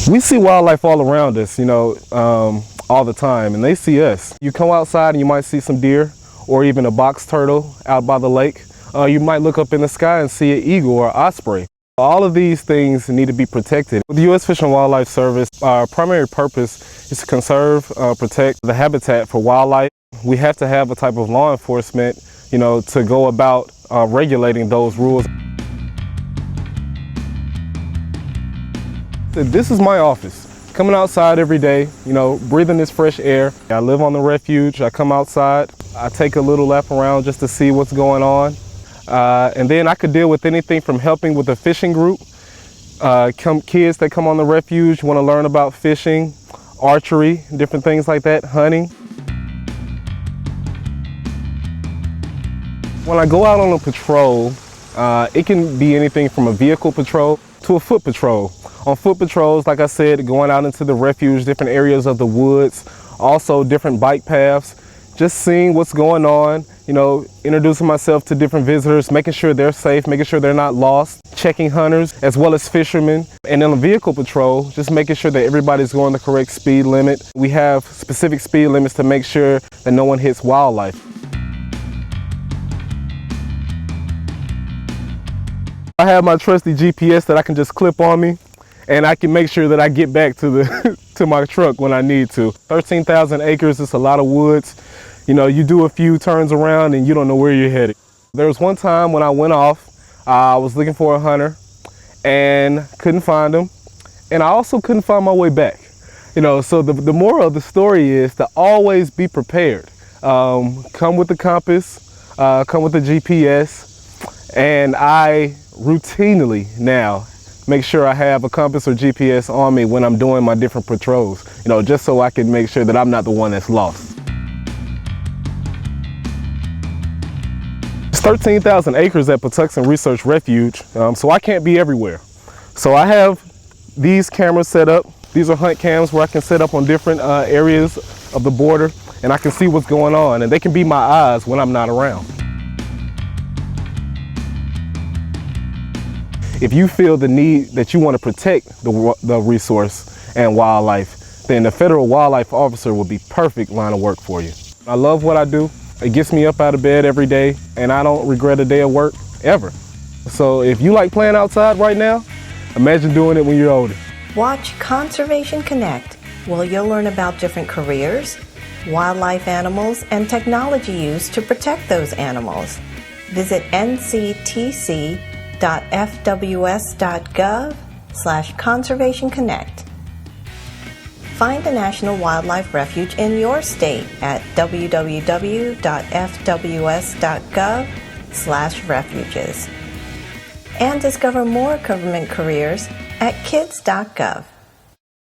We see wildlife all around us, all the time, and they see us. You come outside and you might see some deer or even a box turtle out by the lake. You might look up in the sky and see an eagle or osprey. All of these things need to be protected. With the U.S. Fish and Wildlife Service, our primary purpose is to conserve, protect the habitat for wildlife. We have to have a type of law enforcement, to go about regulating those rules. This is my office. Coming outside every day, breathing this fresh air. I live on the refuge. I come outside. I take a little lap around just to see what's going on. And then I could deal with anything from helping with a fishing group. Kids that come on the refuge want to learn about fishing, archery, different things like that, hunting. When I go out on a patrol, it can be anything from a vehicle patrol to a foot patrol. On foot patrols, like I said, going out into the refuge, different areas of the woods, also different bike paths, just seeing what's going on, introducing myself to different visitors, making sure they're safe, making sure they're not lost, checking hunters as well as fishermen. And in a vehicle patrol, just making sure that everybody's going the correct speed limit. We have specific speed limits to make sure that no one hits wildlife. I have my trusty GPS that I can just clip on me, and I can make sure that I get back to to my truck when I need to. 13,000 acres is a lot of woods. You do a few turns around and you don't know where you're headed. There was one time when I went off, I was looking for a hunter and couldn't find him. And I also couldn't find my way back. So the moral of the story is to always be prepared. Come with the compass, come with the GPS, and I routinely now make sure I have a compass or GPS on me when I'm doing my different patrols, just so I can make sure that I'm not the one that's lost. It's 13,000 acres at Patuxent Research Refuge, so I can't be everywhere. So I have these cameras set up. These are hunt cams where I can set up on different areas of the border, and I can see what's going on, and they can be my eyes when I'm not around. If you feel the need that you want to protect the resource and wildlife, then the federal wildlife officer will be perfect line of work for you. I love what I do. It gets me up out of bed every day, and I don't regret a day of work ever. So if you like playing outside right now, imagine doing it when you're older. Watch Conservation Connect, where you'll learn about different careers, wildlife animals, and technology used to protect those animals. Visit nctc.fws.gov/Conservation Connect. Find a National Wildlife Refuge in your state at www.fws.gov/refuges. And discover more government careers at kids.gov.